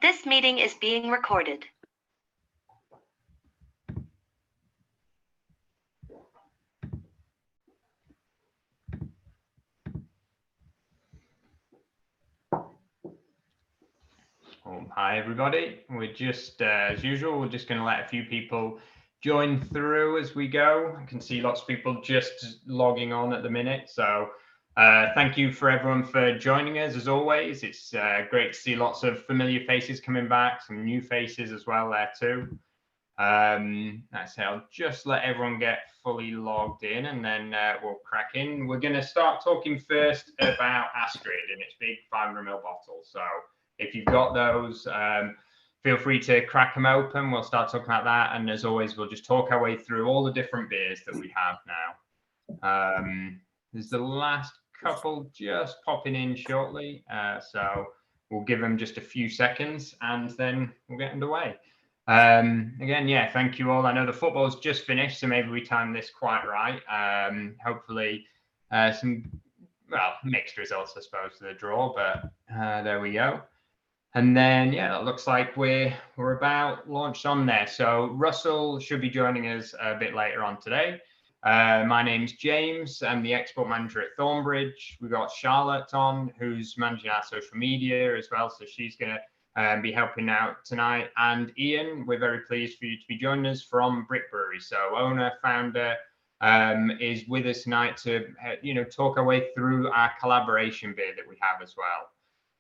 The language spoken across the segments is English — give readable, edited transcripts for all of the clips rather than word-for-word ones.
This meeting is being recorded. Hi everybody, we're just as usual, we're just going to let a few people join through as we go. I can see lots of people just logging on at the minute, so thank you for everyone for joining us as always. It's great to see lots of familiar faces coming back, some new faces as well there too. That's it. I'll just let everyone get fully logged in and then we'll crack in. We're going to start talking first about Astrid and its big 500ml bottle. So if you've got those, feel free to crack them open. We'll start talking about that. And as always, we'll just talk our way through all the different beers that we have now. There's the last couple just popping in shortly. So we'll give them just a few seconds and then we'll get underway. Again, yeah, thank you all. I know the football's just finished, so maybe we timed this quite right. Hopefully some, well, mixed results, I suppose, to the draw, but there we go. And then, yeah, it looks like we're about launched on there. So Russell should be joining us a bit later on today. My name's James. I'm the export manager at Thornbridge. We've got Charlotte on, who's managing our social media as well. So she's going to be helping out tonight. And Ian, we're very pleased for you to be joining us from Brick Brewery. So owner, founder, is with us tonight to talk our way through our collaboration beer that we have as well.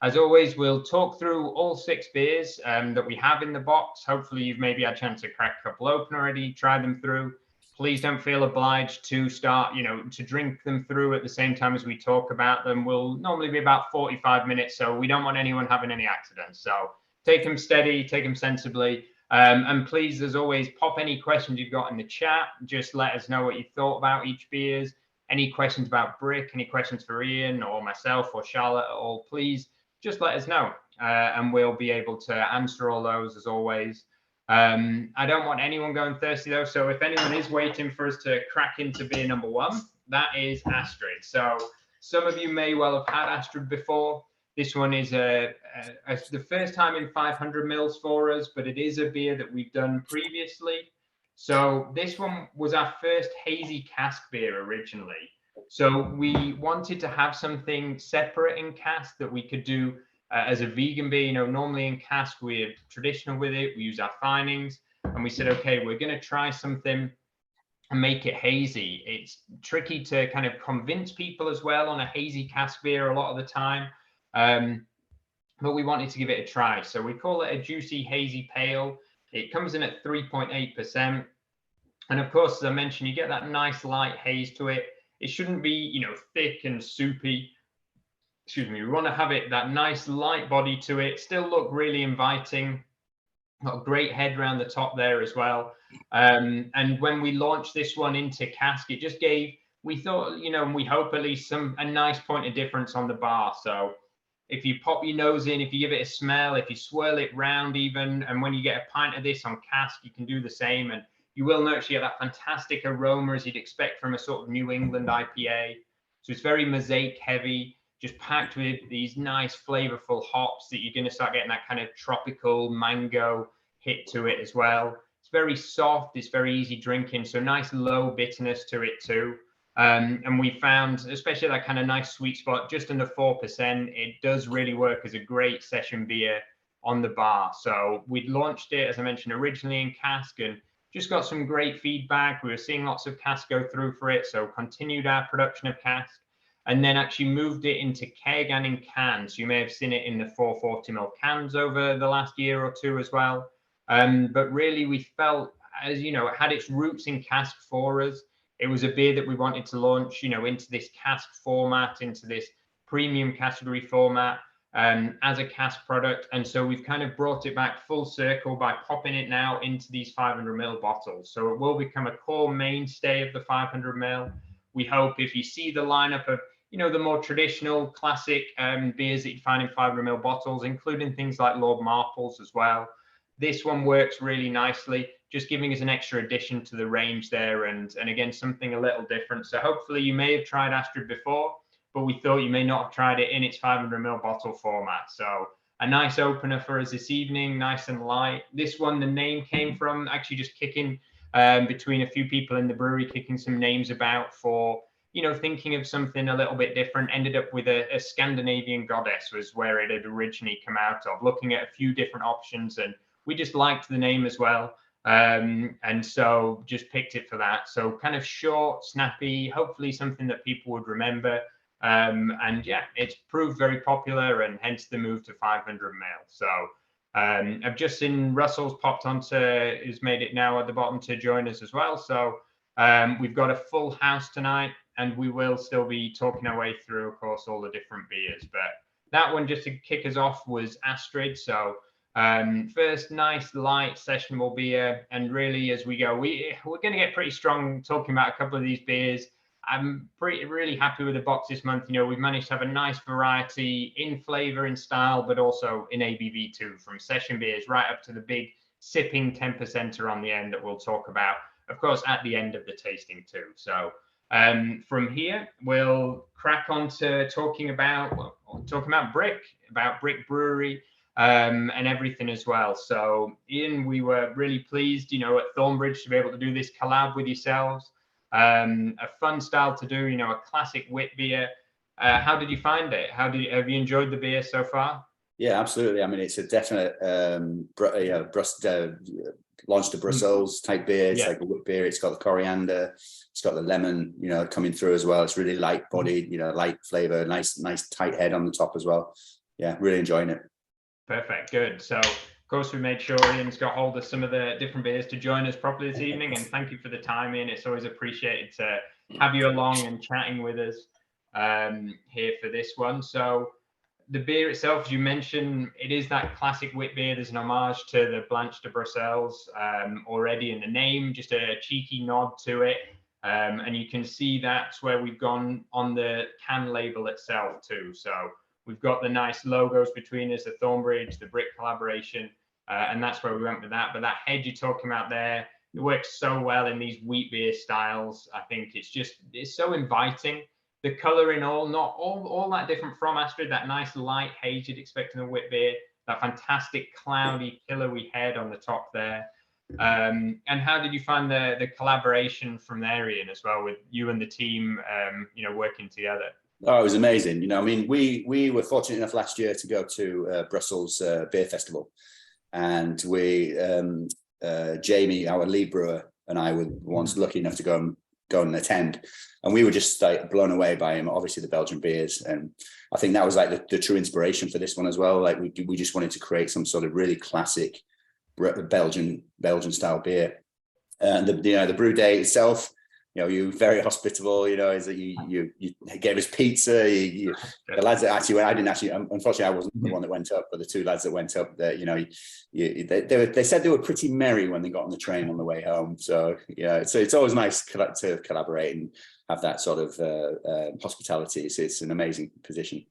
As always, we'll talk through all 6 beers that we have in the box. Hopefully you've maybe had a chance to crack a couple open already, try them through. Please don't feel obliged to start, to drink them through at the same time as we talk about them. We'll normally be about 45 minutes, so we don't want anyone having any accidents. So take them steady, take them sensibly. And please, as always, pop any questions you've got in the chat. Just let us know what you thought about each beers. Any questions about Brick, any questions for Ian or myself or Charlotte at all, please just let us know. And we'll be able to answer all those as always. I don't want anyone going thirsty though, so if anyone is waiting for us to crack into beer number 1, that is Astrid. So some of you may well have had Astrid before. This one is the first time in 500 mils for us, but it is a beer that we've done previously. So this one was our first hazy cask beer originally. So we wanted to have something separate in cask that we could do as a vegan beer. Normally in cask, we're traditional with it. We use our finings. And we said, okay, we're going to try something and make it hazy. It's tricky to kind of convince people as well on a hazy cask beer a lot of the time. But we wanted to give it a try. So we call it a juicy hazy pale. It comes in at 3.8%. And of course, as I mentioned, you get that nice light haze to it. It shouldn't be, thick and soupy. Excuse me. We want to have it that nice light body to it. Still look really inviting. Got a great head around the top there as well. And when we launched this one into cask, it just gave, we thought, and we hope at least a nice point of difference on the bar. So if you pop your nose in, if you give it a smell, if you swirl it round even, and when you get a pint of this on cask, you can do the same. And you will notice you get that fantastic aroma as you'd expect from a sort of New England IPA. So it's very mosaic heavy, just packed with these nice flavorful hops that you're going to start getting that kind of tropical mango hit to it as well. It's very soft, it's very easy drinking, so nice low bitterness to it too. And we found, especially that kind of nice sweet spot, just under 4%, it does really work as a great session beer on the bar. So we launched it, as I mentioned, originally in cask and just got some great feedback. We were seeing lots of cask go through for it, so continued our production of cask and then actually moved it into keg and in cans. You may have seen it in the 440ml cans over the last year or two as well. But really we felt, as it had its roots in cask for us. It was a beer that we wanted to launch, into this cask format, into this premium category format as a cask product. And so we've kind of brought it back full circle by popping it now into these 500ml bottles. So it will become a core mainstay of the 500ml. We hope if you see the lineup of, the more traditional classic beers that you find in 500ml bottles, including things like Lord Marples as well. This one works really nicely, just giving us an extra addition to the range there. And again, something a little different. So hopefully you may have tried Astrid before, but we thought you may not have tried it in its 500ml bottle format. So a nice opener for us this evening, nice and light. This one, the name came from actually just kicking between a few people in the brewery, kicking some names about for, thinking of something a little bit different. Ended up with a Scandinavian goddess was where it had originally come out of, looking at a few different options, and we just liked the name as well. And so just picked it for that. So kind of short, snappy, hopefully something that people would remember. And yeah, it's proved very popular, and hence the move to 500 ml. So I've just seen Russell's popped onto, who's made it now at the bottom to join us as well. So we've got a full house tonight, and we will still be talking our way through, of course, all the different beers. But that one, just to kick us off, was Astrid. So first nice light sessionable beer, and really as we go, we're going to get pretty strong talking about a couple of these beers. I'm really happy with the box this month. We've managed to have a nice variety in flavor and style, but also in ABV too, from session beers right up to the big sipping 10%er on the end that we'll talk about, of course, at the end of the tasting too. So from here, we'll crack on to talking about Brick Brewery, and everything as well. So Ian, we were really pleased, at Thornbridge to be able to do this collab with yourselves. A fun style to do, a classic wit beer. How did you find it? Have you enjoyed the beer so far? Yeah, absolutely. I mean, it's a definite Blanche de Brussels type beer. It's like a wit beer. It's got the coriander. It's got the lemon, coming through as well. It's really light bodied, light flavor, nice tight head on the top as well. Yeah, really enjoying it. Perfect. Good. So, of course, we made sure Ian's got hold of some of the different beers to join us properly this evening. And thank you for the time, Ian. It's always appreciated to have you along and chatting with us here for this one. So the beer itself, as you mentioned, it is that classic wit beer. There's an homage to the Blanche de Brussels already in the name, just a cheeky nod to it. And you can see that's where we've gone on the can label itself too. So we've got the nice logos between us, the Thornbridge, the Brick collaboration, and that's where we went with that. But that head you're talking about there, it works so well in these wheat beer styles. I think it's so inviting. The color in not all that different from Astrid, that nice light haze you'd expect in a wit beer, that fantastic cloudy, pillowy head on the top there. And how did you find the collaboration from there, Ian, as well, with you and the team, working together? Oh, it was amazing. I mean, we were fortunate enough last year to go to Brussels Beer Festival, and Jamie, our lead brewer, and I were once lucky enough to go and attend, and we were just like blown away by him. Obviously, the Belgian beers, and I think that was like the true inspiration for this one as well. Like we just wanted to create some sort of really classic Belgian style beer, and the brew day itself. You were very hospitable, is that you gave us pizza. The lads that actually went, unfortunately, I wasn't the one that went up, but the two lads that went up there, they said they were pretty merry when they got on the train on the way home. So, it's always nice to collaborate and have that sort of hospitality. It's an amazing position.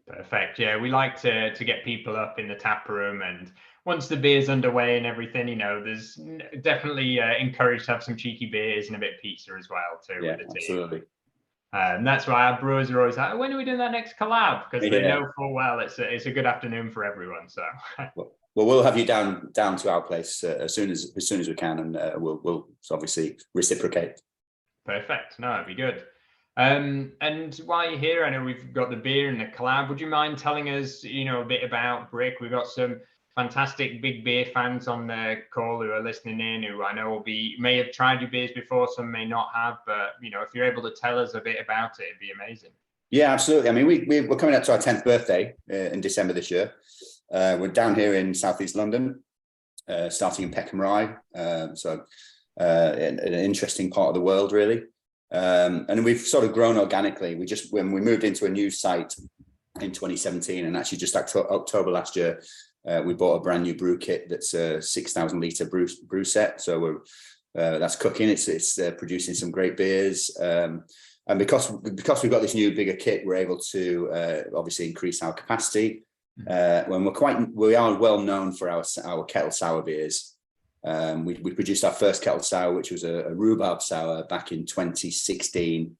Perfect. Yeah, we like to get people up in the tap room, and once the beer's underway and everything, there's definitely encouraged to have some cheeky beers and a bit of pizza as well too. Yeah, with the team. absolutely. That's why our brewers are always like, when are we doing that next collab? Because they know full well it's a good afternoon for everyone. So well, we'll have you down to our place as soon as we can, and we'll obviously reciprocate. Perfect. No, that'd be good. And while you're here, I know we've got the beer and the collab. Would you mind telling us, a bit about Brick? We've got some fantastic big beer fans on the call who are listening in, who I know may have tried your beers before, some may not have, but if you're able to tell us a bit about it, it'd be amazing. Yeah, absolutely. I mean, we're coming up to our 10th birthday in December this year. We're down here in Southeast London, starting in Peckham Rye, so an interesting part of the world, really. And we've sort of grown organically. When we moved into a new site in 2017, and actually just October last year, we bought a brand new brew kit that's a 6,000 litre brew set. So that's cooking. It's producing some great beers. And because we've got this new bigger kit, we're able to obviously increase our capacity. When we are well known for our kettle sour beers. We produced our first kettle sour, which was a rhubarb sour back in 2016,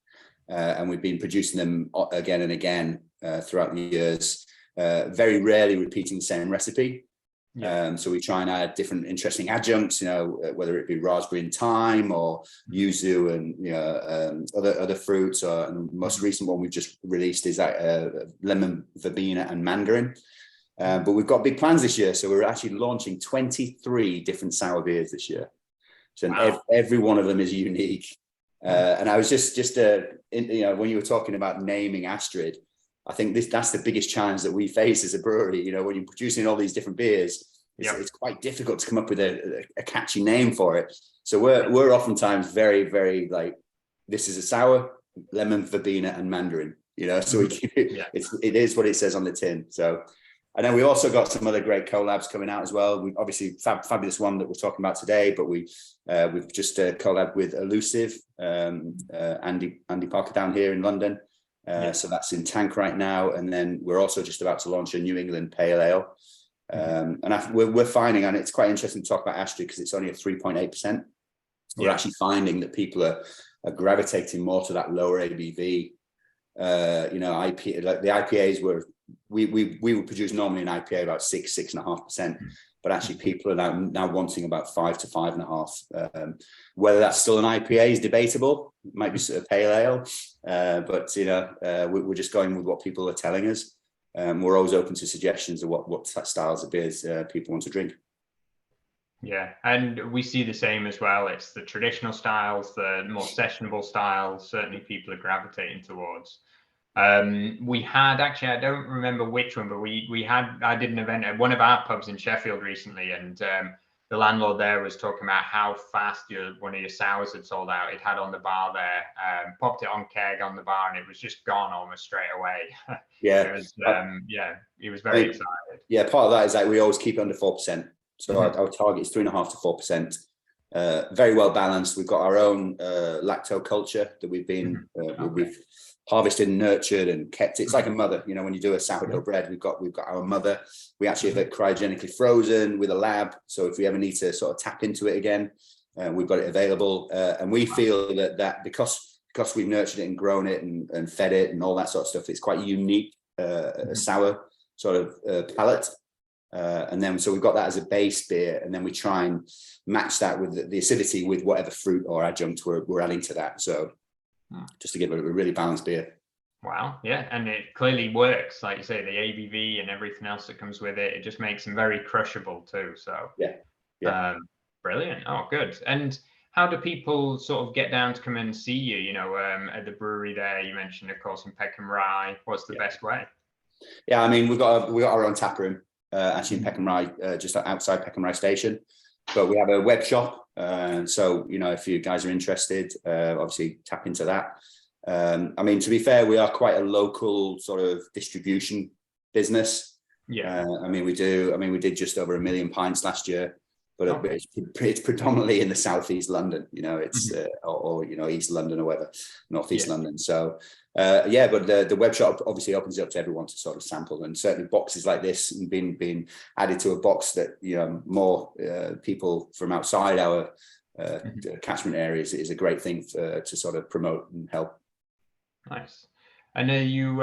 and we've been producing them again and again throughout the years. very rarely repeating the same recipe. Yeah. So we try and add different interesting adjuncts, whether it be raspberry and thyme or yuzu and other fruits. And the most recent one we've just released is that lemon verbena and mandarin. But we've got big plans this year, so we're actually launching 23 different sour beers this year. So wow. every one of them is unique. And I was when you were talking about naming Astrid, I think that's the biggest challenge that we face as a brewery. When you're producing all these different beers, it's quite difficult to come up with a catchy name for it. So we're oftentimes very, very like, this is a sour, lemon, verbena, and mandarin. So we keep it. It is what it says on the tin. So, and then we also got some other great collabs coming out as well. We obviously fabulous one that we're talking about today, but we've just collabed with Elusive, Andy Parker down here in London. So that's in tank right now, and then we're also just about to launch a New England Pale Ale. And we're finding, and it's quite interesting to talk about Astrid because it's only at 3.8%. We're actually finding that people are gravitating more to that lower ABV. IP, like the IPAs we would produce normally an IPA about 6.5%, but actually people are now wanting about 5 to 5.5. Whether that's still an IPA is debatable. It might be sort of pale ale, but we're just going with what people are telling us. We're always open to suggestions of what styles of beers people want to drink. Yeah, and we see the same as well. It's the traditional styles, the more sessionable styles, certainly people are gravitating towards. We had actually, I don't remember which one, but I did an event at one of our pubs in Sheffield recently, and the landlord there was talking about how fast one of your sours had sold out. It had on the bar there, popped it on keg on the bar, and it was just gone almost straight away. Yeah, he was very excited. Yeah, part of that is like we always keep it under 4%. So our target is 3.5 to 4%. Very well balanced. We've got our own lacto culture that we've harvested and nurtured and kept. It's like a mother, when you do a sourdough bread, we've got our mother. We actually have it cryogenically frozen with a lab. So if we ever need to sort of tap into it again, we've got it available. And we feel that because we've nurtured it and grown it and fed it and all that sort of stuff, it's quite unique, sour sort of palate. And then so we've got that as a base beer, and then we try and match that with the acidity with whatever fruit or adjunct we're adding to that. So just to give it a really balanced beer. Wow, yeah, and it clearly works. Like you say, the ABV and everything else that comes with it just makes them very crushable too. So yeah, brilliant. Oh, good. And how do people sort of get down to come and see you? At the brewery there. You mentioned, of course, in Peckham Rye. What's the best way? Yeah, I mean, we got our own tap room. Actually in Peckham Rye, just outside Peckham Rye station, but we have a web shop. So if you guys are interested, obviously tap into that. I mean, to be fair, we are quite a local sort of distribution business. Yeah. we did just over 1 million pints last year, but it's predominantly in the southeast London. It's or East London or whatever, northeast London. So but the web shop obviously opens it up to everyone to sort of sample, and certainly boxes like this and being added to a box that more people from outside our catchment areas is a great thing to sort of promote and help. Nice. I know you,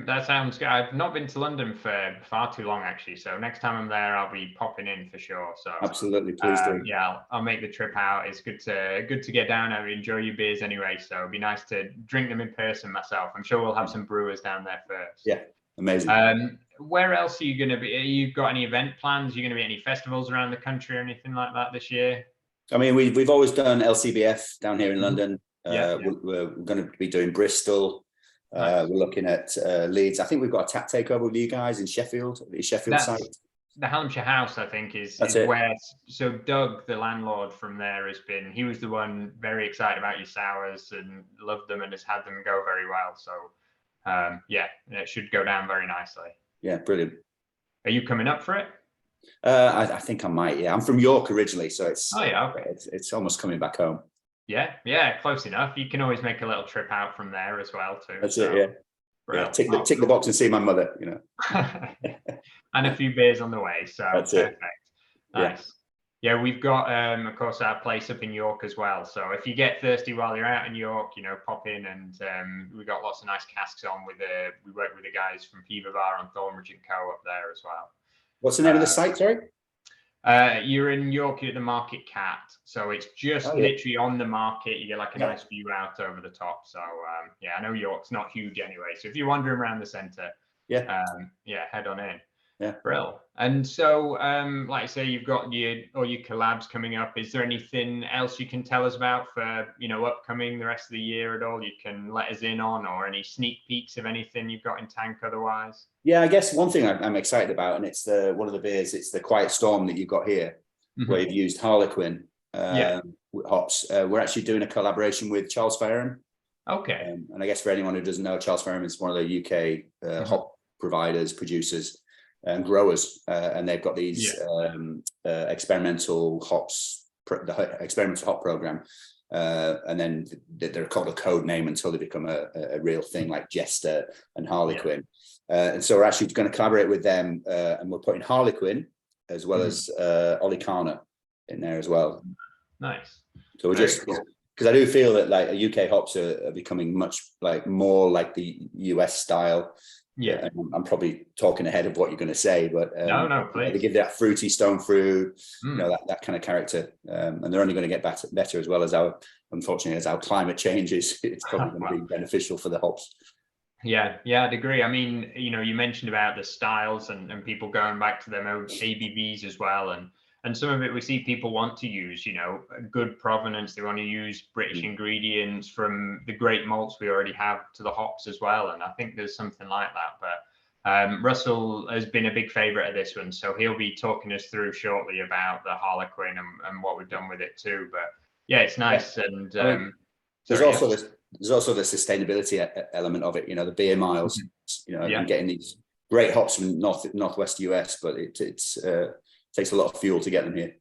that sounds good. I've not been to London for far too long, actually. So next time I'm there, I'll be popping in for sure. So absolutely, please do. Yeah, I'll make the trip out. It's good to get down and enjoy your beers anyway. So it'd be nice to drink them in person myself. I'm sure we'll have some brewers down there first. Yeah, amazing. Where else are you going to be? You got any event plans? Are you going to be at any festivals around the country or anything like that this year? I mean, we've always done LCBF down here in London. We're going to be doing Bristol. Nice. We're looking at Leeds. I think we've got a tap takeover with you guys in Sheffield, the Sheffield site. The Hampshire House, I think, is where. So Doug, the landlord from there, he was the one very excited about your sours and loved them and has had them go very well. So it should go down very nicely. Yeah, brilliant. Are you coming up for it? I think I might. Yeah, I'm from York originally, so it's it's almost coming back home. Yeah, close enough. You can always make a little trip out from there as well too. That's it. Tick the box and see my mother. And a few beers on the way. So that's perfect. It. Nice. Yeah, we've got, of course, our place up in York as well. So if you get thirsty while you're out in York, pop in, and we've got lots of nice casks on with we work with the guys from Piva Bar on Thornbridge and Co up there as well. What's the name of the site, sorry? You're in York, you're at the Market Cat. So it's just literally on the market. You get like a nice view out over the top. So yeah, I know York's not huge anyway. So if you're wandering around the centre, head on in. Yeah. Brill. And so, like I say, you've got your collabs coming up. Is there anything else you can tell us about for, upcoming the rest of the year at all? You can let us in on, or any sneak peeks of anything you've got in tank otherwise? Yeah, I guess one thing I'm excited about, and it's one of the beers, it's the Quiet Storm that you've got here, where you've used Harlequin hops. We're actually doing a collaboration with Charles Fairham. Okay. And I guess for anyone who doesn't know, Charles Fairham is one of the UK hop providers, producers, and growers, and they've got these experimental hops, the experimental hop program, and then they're called a code name until they become a real thing, like Jester and Harlequin. And so we're actually going to collaborate with them, and we're putting Harlequin as well as Olicana in there as well. Nice. So we're just because I do feel that like UK hops are becoming much more like the US style. Yeah, I'm probably talking ahead of what you're going to say, but no, please. They give that fruity stone fruit, that kind of character, and they're only going to get better as well as unfortunately, as our climate changes. It's probably going to be beneficial for the hops. Yeah, I'd agree. I mean, you mentioned about the styles and people going back to their own ABVs as well, and some of it we see people want to use, good provenance. They want to use British ingredients from the great malts we already have to the hops as well. And I think there's something like that. But Russell has been a big favourite of this one, so he'll be talking us through shortly about the Harlequin and what we've done with it too. But yeah, it's nice. And there's also the sustainability element of it. The beer miles, and getting these great hops from northwest US, but it's takes a lot of fuel to get them here.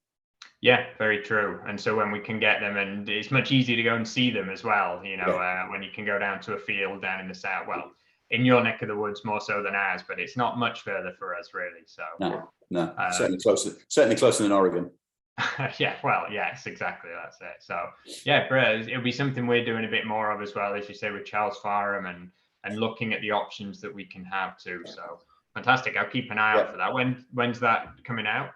Yeah, very true. And so when we can get them, and it's much easier to go and see them as well, when you can go down to a field down in the south, well, in your neck of the woods more so than ours, but it's not much further for us really. So no, certainly closer than Oregon. Yes, exactly, that's it. So it'll be something we're doing a bit more of as well, as you say, with Charles Farham and looking at the options that we can have too. So fantastic. I'll keep an eye out for that. When's that coming out?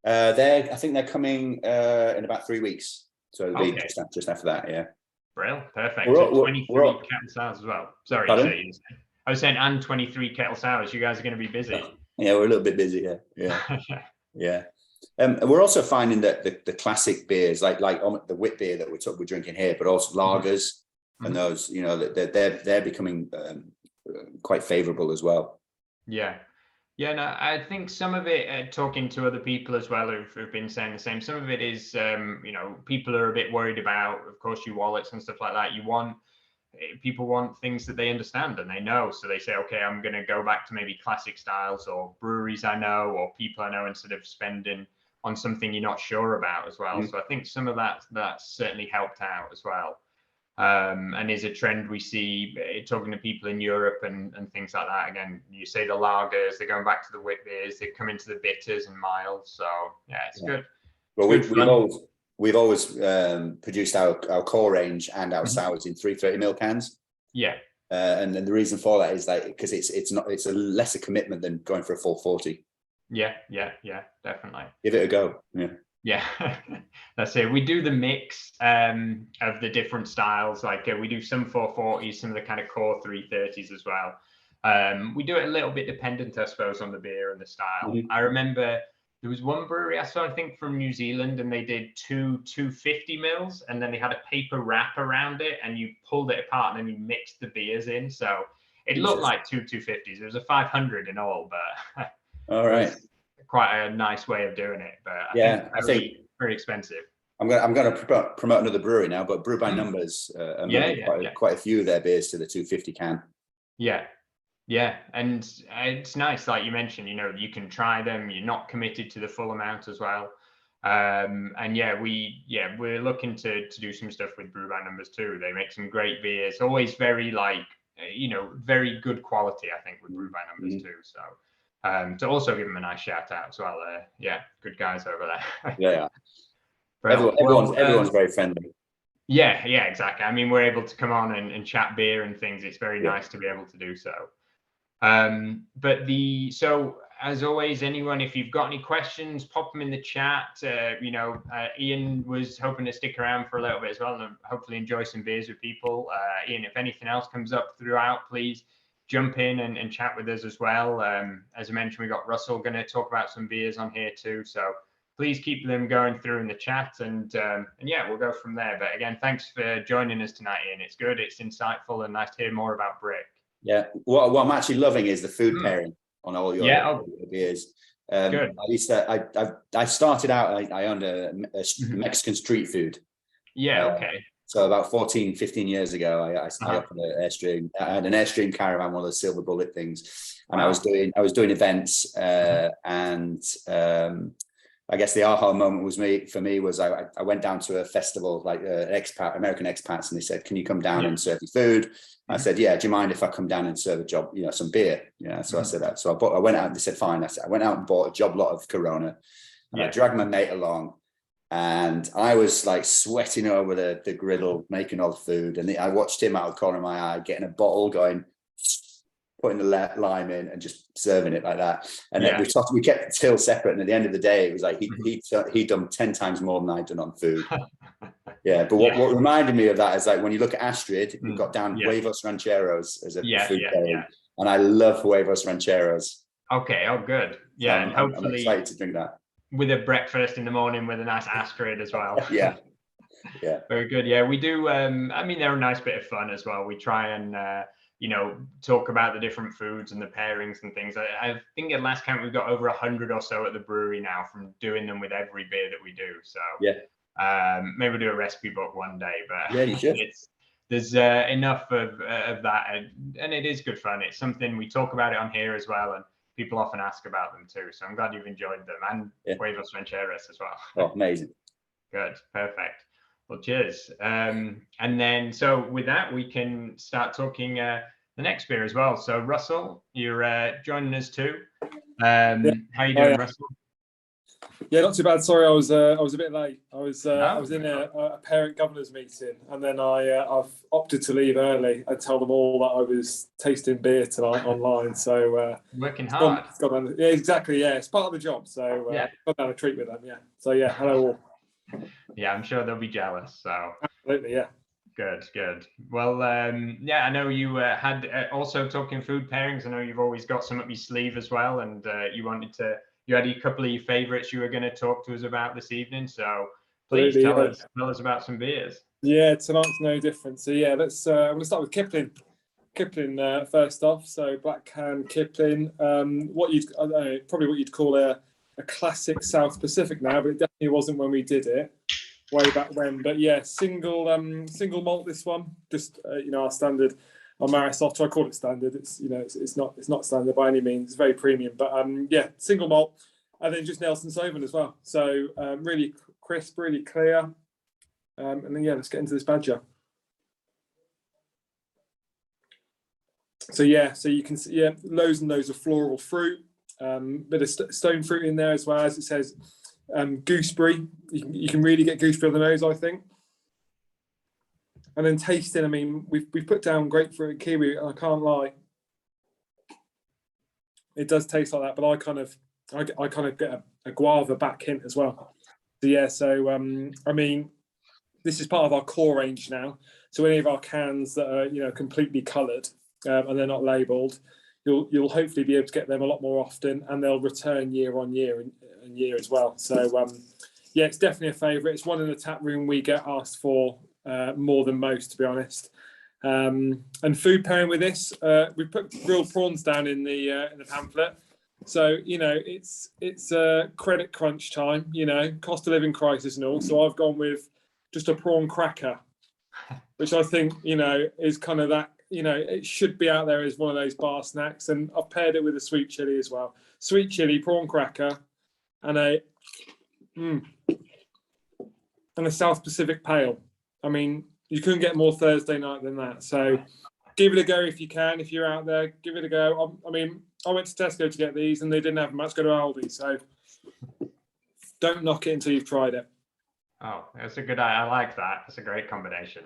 I think they're coming in about 3 weeks, so it'll be just after that. Yeah. Brill, perfect. 23 kettle sours as well. Sorry, I was saying, and 23 kettle sours. You guys are going to be busy. Yeah, we're a little bit busy. Yeah. We're also finding that the classic beers, like the wit beer that we're drinking here, but also lagers and those, they're becoming quite favourable as well. Yeah, no, I think some of it, talking to other people as well who've been saying the same, some of it is, people are a bit worried about, of course, your wallets and stuff like that. People want things that they understand and they know. So they say, okay, I'm going to go back to maybe classic styles or breweries I know or people I know, instead of spending on something you're not sure about as well. So I think some of that's certainly helped out as well. And is a trend we see talking to people in Europe and things like that. Again, you say the lagers, they're going back to the wit beers, they come into the bitters and milds. So yeah, it's good. Well, we've always produced our core range and our sours in 330ml cans. Yeah. And then the reason for that is because it's a lesser commitment than going for a full 40. Yeah, definitely. Give it a go. Yeah, that's it. We do the mix of the different styles. Like we do some 440s, some of the kind of core 330s as well. We do it a little bit dependent, I suppose, on the beer and the style. I remember there was one brewery I saw, I think from New Zealand, and they did 250 mils, and then they had a paper wrap around it, and you pulled it apart, and then you mixed the beers in. So it looked like 250s. It was a 500 in all, but all right. Quite a nice way of doing it, but I think very expensive. I'm going to promote another brewery now, but Brew by Numbers, quite a few of their beers to the 250 can. Yeah, and it's nice, like you mentioned. You can try them. You're not committed to the full amount as well. And we're looking to do some stuff with Brew by Numbers too. They make some great beers, always very very good quality, I think, with Brew by Numbers too. So. To also give them a nice shout out as well. Yeah, good guys over there. Yeah. Brilliant. Everyone's very friendly. Yeah, exactly. I mean, we're able to come on and chat beer and things. It's very nice to be able to do so. So as always, anyone, if you've got any questions, pop them in the chat. Ian was hoping to stick around for a little bit as well and hopefully enjoy some beers with people. Ian, if anything else comes up throughout, please jump in and chat with us as well. As I mentioned, we got Russell going to talk about some beers on here too. So please keep them going through in the chat and yeah, we'll go from there. But again, thanks for joining us tonight, Ian. It's good. It's insightful and nice to hear more about Brick. Yeah, what I'm actually loving is the food pairing on all your beers. Good. I started out, I owned a Mexican street food. Yeah, okay. So about 14, 15 years ago, I opened an Airstream. I had an Airstream caravan, one of those silver bullet things, and I was doing events. I guess the aha moment was for me was I went down to a festival like American expats, and they said, "Can you come down and serve your food?" I said, "Yeah, do you mind if I come down and serve a job, some beer?" So I said that. So I went out and they said, "Fine." I went out and bought a job lot of Corona, and I dragged my mate along, and I was like sweating over the griddle, making all the food, and I watched him out of the corner of my eye, getting a bottle, going, putting the lime in and just serving it like that. And then we kept the till separate. And at the end of the day, it was like he'd done 10 times more than I'd done on food. Yeah. But what reminded me of that is like when you look at Astrid, you've got down Huevos Rancheros as a food pairing. And I love Huevos Rancheros. Okay. Oh, good. Yeah. And hopefully I'm excited to drink that. With a breakfast in the morning with a nice Astrid as well. Yeah. Very good. Yeah, we do. I mean, they're a nice bit of fun as well. We try and, talk about the different foods and the pairings and things. I think at last count, we've got over 100 or so at the brewery now from doing them with every beer that we do. So maybe we'll do a recipe book one day, but you should. There's enough of that. And it is good fun. It's something we talk about it on here as well. And people often ask about them too. So I'm glad you've enjoyed them and Huevos Rancheros as well. Oh, amazing. Good. Perfect. Well, cheers. And then, so with that, we can start talking the next beer as well. So Russell, you're joining us too. How you doing, Russell? Yeah, not too bad. Sorry, I was a bit late. I was in a parent governors meeting, and then I've opted to leave early and tell them all that I was tasting beer tonight online. So working hard. Yeah, exactly. Yeah, it's part of the job. So got down a treat with them. Yeah. So yeah, hello all. Yeah, I'm sure they'll be jealous. So absolutely, yeah. Good. Well, I know you had also talking food pairings. I know you've always got some up your sleeve as well, and you had a couple of your favourites you were going to talk to us about this evening. So please tell us about some beers. Yeah, tonight's no different. So yeah, I'm going to start with Kipling. Kipling first off. So Black Can Kipling. What you'd call a classic South Pacific now, but it definitely wasn't when we did it way back when. But yeah, single malt this one, just our standard on Maris Soft. I call it standard. It's it's not standard by any means. It's very premium, but single malt, and then just Nelson Sauvin as well. So really crisp, really clear, and then let's get into this badger. So you can see loads and loads of floral fruit. Bit of stone fruit in there as well, as it says gooseberry. You can really get gooseberry on the nose, I think. And then tasting, I mean, we've put down grapefruit and kiwi, and I can't lie, it does taste like that. But I kind of get a guava back hint as well. So I mean, this is part of our core range now. So any of our cans that are completely coloured and they're not labelled, you'll hopefully be able to get them a lot more often, and they'll return year on year and year as well. So it's definitely a favourite. It's one in the tap room we get asked for more than most, to be honest. And food pairing with this, we put grilled prawns down in the pamphlet. So it's credit crunch time, cost of living crisis and all. So I've gone with just a prawn cracker, which I think is kind of that. It should be out there as one of those bar snacks, and I've paired it with a sweet chili as well. Sweet chili, prawn cracker, and a South Pacific pale. I mean, you couldn't get more Thursday night than that. So give it a go if you can. If you're out there, give it a go. I mean, I went to Tesco to get these, and they didn't have them. Let's go to Aldi. So don't knock it until you've tried it. Oh, that's a good. I like that. That's a great combination.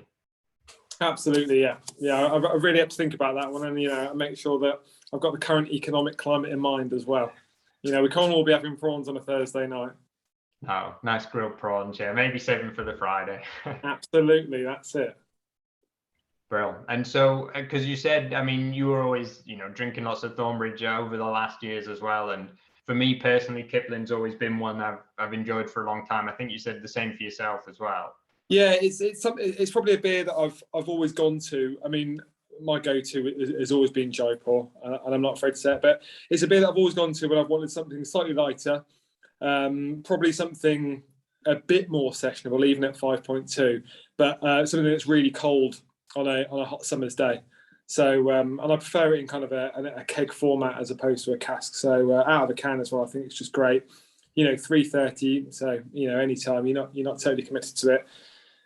Absolutely, yeah. I really have to think about that one, and I make sure that I've got the current economic climate in mind as well. We can't all be having prawns on a Thursday night. Oh, nice grilled prawns. Yeah, maybe save them for the Friday. Absolutely, that's it. Brilliant. And so, because you said, I mean, you were always, drinking lots of Thornbridge over the last years as well. And for me personally, Kipling's always been one I've enjoyed for a long time. I think you said the same for yourself as well. Yeah, it's probably a beer that I've always gone to. I mean, my go-to has always been Jaipur, and I'm not afraid to say it. But it's a beer that I've always gone to when I've wanted something slightly lighter, probably something a bit more sessionable, even at 5.2, but something that's really cold on a hot summer's day. So, and I prefer it in kind of a keg format as opposed to a cask. So out of the can as well, I think it's just great. 3:30. So anytime you're not totally committed to it.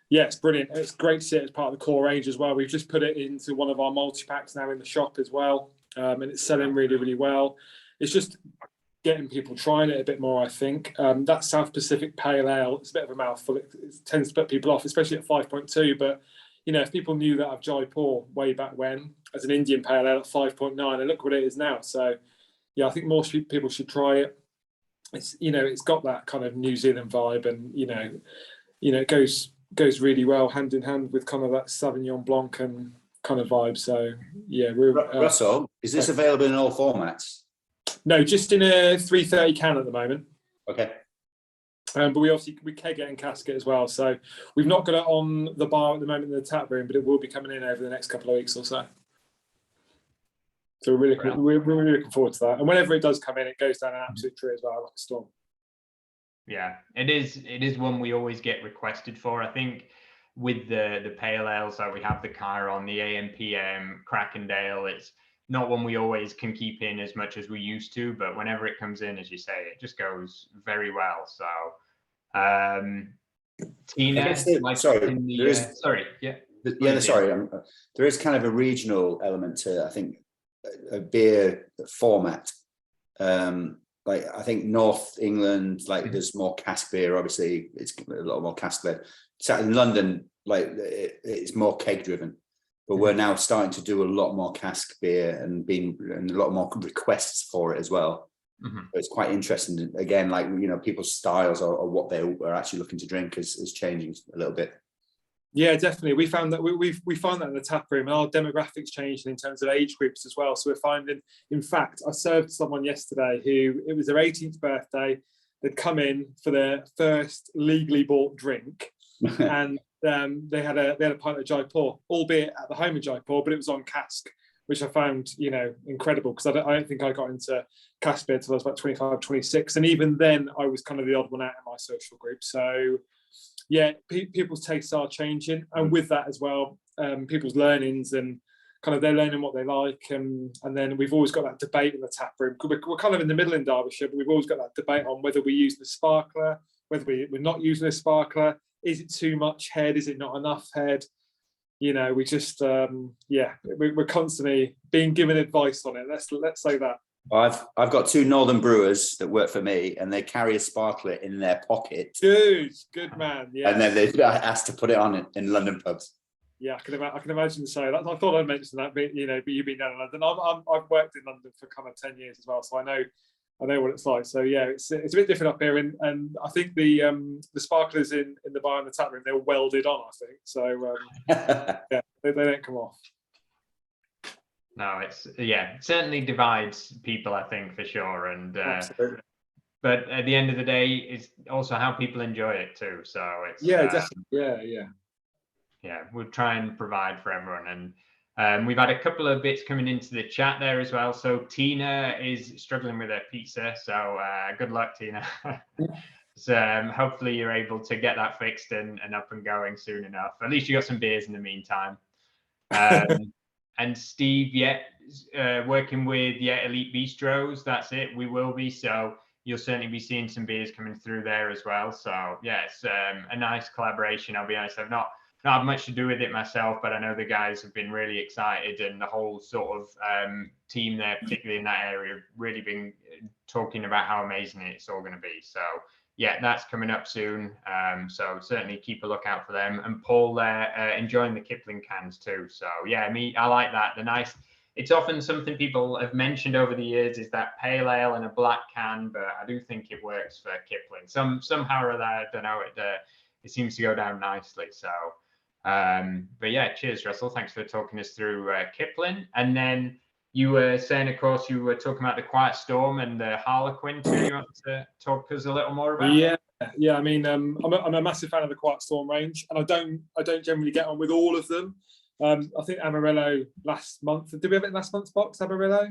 Yeah, it's brilliant. It's great to see it as part of the core range as well. We've just put it into one of our multi-packs now in the shop as well, and it's selling really, really well. It's just getting people trying it a bit more, I think. That South Pacific Pale Ale, it's a bit of a mouthful. It tends to put people off, especially at 5.2. But, if people knew that of Jaipur way back when as an Indian Pale Ale at 5.9, and look what it is now. So, yeah, I think more people should try it. It's, it's got that kind of New Zealand vibe, and, it goes really well hand in hand with kind of that Sauvignon Blanc and kind of vibe. So yeah, Russell, is this available in all formats? No, just in a 330 can at the moment. Okay. But we keg it and cask it as well. So we've not got it on the bar at the moment in the tap room, but it will be coming in over the next couple of weeks or so. So we're really looking forward to that. And whenever it does come in, it goes down an absolute tree as well, like a storm. Yeah, it is one we always get requested for. I think with the pale ales, so we have the Chiron, the AMPM, Krackendale. It's not one we always can keep in as much as we used to, but whenever it comes in, as you say, it just goes very well. So, Tina, there is kind of a regional element to, I think, a beer format. I think North England, there's more cask beer. Obviously, it's a lot more cask beer. So in London, it's more keg driven, but we're now starting to do a lot more cask beer and a lot more requests for it as well. So it's quite interesting. Again, people's styles or what they are actually looking to drink is changing a little bit. Yeah, definitely. We found that we found that in the tap room, and our demographics changed in terms of age groups as well. So we're finding, in fact, I served someone yesterday who it was their 18th birthday. They'd come in for their first legally bought drink, and they had a pint of Jaipur, albeit at the home of Jaipur, but it was on cask, which I found incredible, because I don't think I got into cask beer till I was about 25, 26, and even then I was kind of the odd one out in my social group. So. Yeah, people's tastes are changing, and with that as well, people's learnings and kind of they're learning what they like, and then we've always got that debate in the tap room. We're kind of in the middle in Derbyshire, but we've always got that debate on whether we use the sparkler, whether we're not using a sparkler. Is it too much head? Is it not enough head? We just we're constantly being given advice on it. Let's say that. I've got two northern brewers that work for me, and they carry a sparkler in their pocket. Good man. Yeah. And then they asked to put it on in London pubs. Yeah, I can imagine so. I thought I'd mention that, but you've been down in London. I've worked in London for kind of 10 years as well, so I know what it's like. So yeah, it's a bit different up here, and I think the sparklers in the bar and the tap room, they're welded on, I think. So yeah, they don't come off. No, it certainly divides people, I think, for sure. And but at the end of the day, it's also how people enjoy it too. So it's definitely, yeah, we'll try and provide for everyone. And we've had a couple of bits coming into the chat there as well. So Tina is struggling with her pizza, so good luck, Tina. So hopefully you're able to get that fixed and up and going soon enough. At least you got some beers in the meantime. And Steve, working with Elite Bistros. That's it. We will be. So you'll certainly be seeing some beers coming through there as well. So yeah, it's a nice collaboration. I'll be honest, I've not not have much to do with it myself, but I know the guys have been really excited, and the whole sort of team there, particularly in that area, have really been talking about how amazing it's all going to be. So yeah, that's coming up soon. So certainly keep a lookout for them. And Paul there enjoying the Kipling cans too. So yeah, I like that. The nice. It's often something people have mentioned over the years is that pale ale in a black can, but I do think it works for Kipling. Somehow or other, I don't know, it seems to go down nicely. So, but yeah, cheers, Russell. Thanks for talking us through Kipling. And then you were saying, of course, you were talking about the Quiet Storm and the Harlequin too. You want to talk us a little more about? Yeah. I mean, I'm a massive fan of the Quiet Storm range, and I don't generally get on with all of them. I think Amarillo last month. Did we have it in last month's box, Amarillo?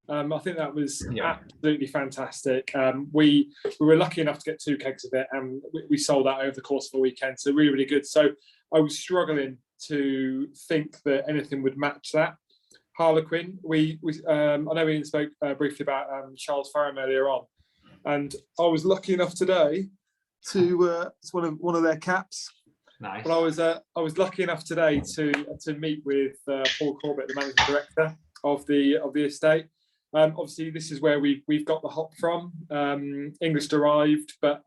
I think that was absolutely fantastic. We were lucky enough to get 2 kegs of it, and we sold that over the course of a weekend. So really, really good. So I was struggling to think that anything would match that. Harlequin. I know we spoke briefly about Charles Farram earlier on, and I was lucky enough today to it's one of their caps. Nice. But I was lucky enough today to meet with Paul Corbett, the managing director of the estate. Obviously, this is where we've got the hop from, English derived, but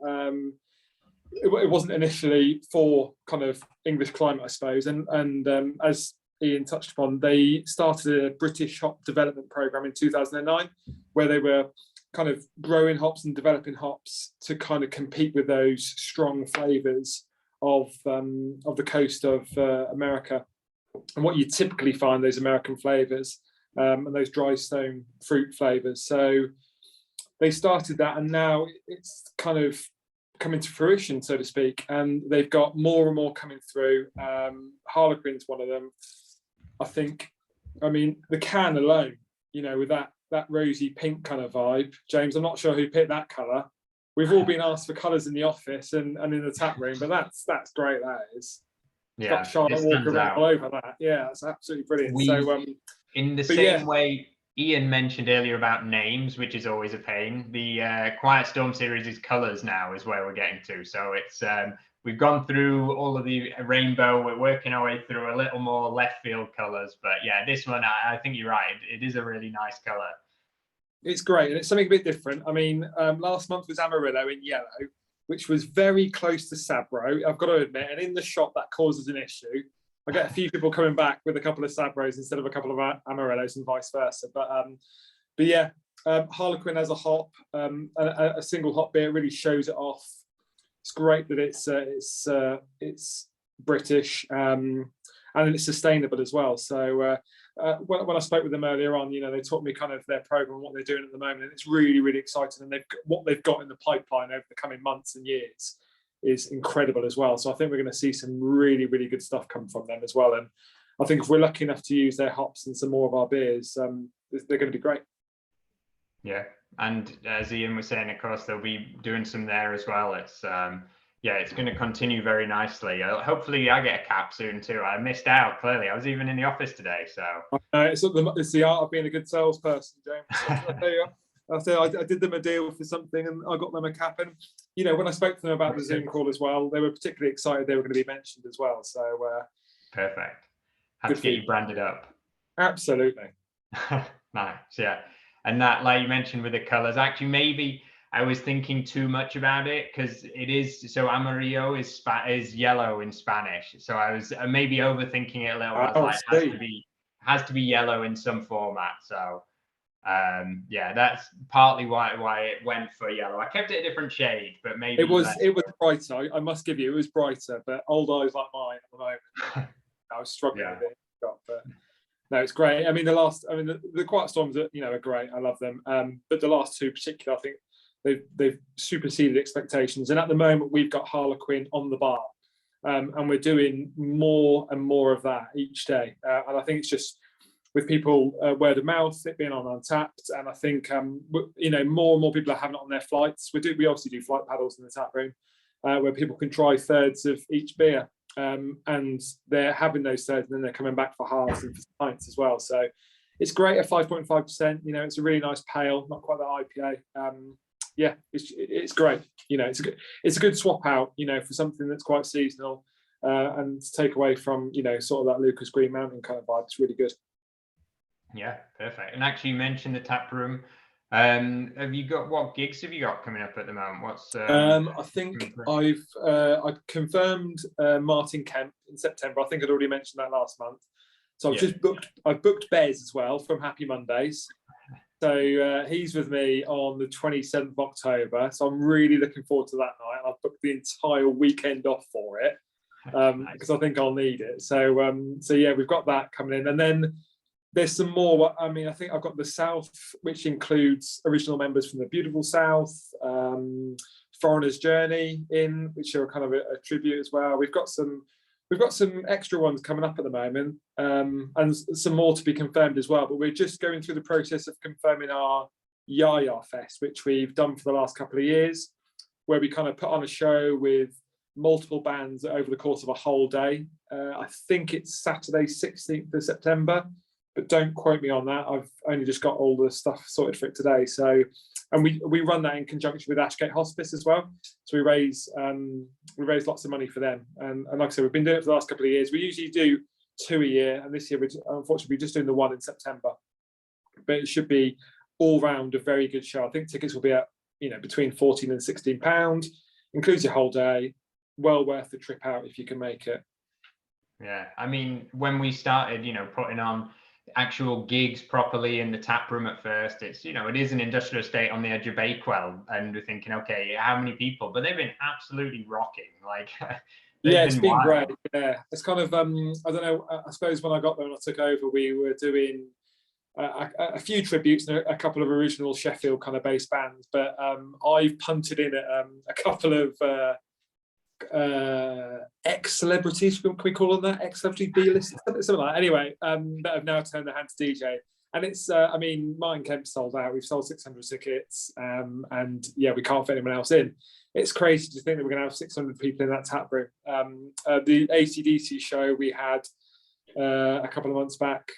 it wasn't initially for kind of English climate, I suppose. And as Ian touched upon, they started a British hop development program in 2009, where they were kind of growing hops and developing hops to kind of compete with those strong flavours of the coast of America, and what you typically find those American flavours and those dry stone fruit flavours. So they started that, and now it's kind of coming to fruition, so to speak, and they've got more and more coming through. Harlequin's one of them. I think, I mean, the can alone, with that rosy pink kind of vibe. James, I'm not sure who picked that colour. We've all been asked for colours in the office and in the tap room, but that's great. That is. Yeah, got Charlotte Walker all over that. Yeah, that's absolutely brilliant. In the same way Ian mentioned earlier about names, which is always a pain, the Quiet Storm series is colours now is where we're getting to. So it's we've gone through all of the rainbow. We're working our way through a little more left field colours, but yeah, this one I think you're right. It is a really nice colour. It's great, and it's something a bit different. I mean, last month was Amarillo in yellow, which was very close to Sabro, I've got to admit, and in the shop that causes an issue. I get a few people coming back with a couple of Sabros instead of a couple of Amarillos and vice versa. But yeah, Harlequin as a hop, a single hop beer really shows it off. It's great that it's British and it's sustainable as well. So when I spoke with them earlier on, they taught me kind of their program, what they're doing at the moment, and it's really, really exciting. And what they've got in the pipeline over the coming months and years is incredible as well. So I think we're going to see some really, really good stuff come from them as well. And I think if we're lucky enough to use their hops in some more of our beers, they're going to be great. Yeah, and as Ian was saying, of course, they'll be doing some there as well. It's it's going to continue very nicely. Hopefully I get a cap soon too. I missed out, clearly. I was even in the office today, so. It's the art of being a good salesperson, James. I did them a deal for something and I got them a cap. And, when I spoke to them about the Zoom call as well, they were particularly excited they were going to be mentioned as well. So perfect. Had to get you branded up. Absolutely. Nice, yeah. And that, like you mentioned with the colours, actually maybe I was thinking too much about it because it is, so Amarillo is yellow in Spanish. So I was maybe overthinking it a little. I was like, has to be yellow in some format. So that's partly why it went for yellow. I kept it a different shade, but maybe it was brighter. I must give you, it was brighter, but old eyes like mine at the moment. I was struggling with it, but no, it's great. I mean, the Quiet Storms are great. I love them. But the last two, particularly, I think they've superseded expectations. And at the moment, we've got Harlequin on the bar, and we're doing more and more of that each day. And I think it's just with people word of mouth, it being on Untapped, and I think more and more people are having it on their flights. We obviously do flight paddles in the tap room where people can try thirds of each beer, and they're having those thirds, and then they're coming back for halves and for pints as well. So it's great at 5.5%. It's a really nice pale, not quite that IPA. It's great. It's a good swap out. For something that's quite seasonal. and to take away from, sort of that Lucas Green Mountain kind of vibe. It's really good. Yeah, perfect. And actually, you mentioned the tap room. What gigs have you got coming up at the moment? What's I think I've confirmed Martin Kemp in September. I think I'd already mentioned that last month. So I've booked Bez as well from Happy Mondays. So he's with me on the 27th of October. So I'm really looking forward to that night. I've booked the entire weekend off for it because I think I'll need it. So yeah, we've got that coming in, and then there's some more. I mean, I think I've got the South, which includes original members from the beautiful South, Foreigner's Journey in, which are kind of a tribute as well. We've got some extra ones coming up at the moment, and some more to be confirmed as well. But we're just going through the process of confirming our Yaya Fest, which we've done for the last couple of years, where we kind of put on a show with multiple bands over the course of a whole day. I think it's Saturday, 16th of September. But don't quote me on that. I've only just got all the stuff sorted for it today. So, and we run that in conjunction with Ashgate Hospice as well. So we raise lots of money for them. And like I said, we've been doing it for the last couple of years. We usually do 2 a year, and this year unfortunately we're just doing the 1 in September. But it should be all round a very good show. I think tickets will be at between £14 and £16. Includes your whole day. Well worth the trip out if you can make it. Yeah, I mean, when we started, putting on actual gigs properly in the tap room at first, it's it is an industrial estate on the edge of Bakewell, and we're thinking, okay, how many people? But they've been absolutely rocking. Like, it's been great. Yeah, it's kind of I don't know. I suppose when I got there and I took over, we were doing a few tributes and a couple of original Sheffield kind of based bands. But I've punted in at a couple of ex-celebrities, can we call them that? Ex-celebrity B-list, something like that. Anyway, that have now turned their hand to DJ. And it's, Martin Kemp sold out. We've sold 600 tickets, and yeah, we can't fit anyone else in. It's crazy to think that we're going to have 600 people in that tap room. The AC/DC show we had a couple of months back,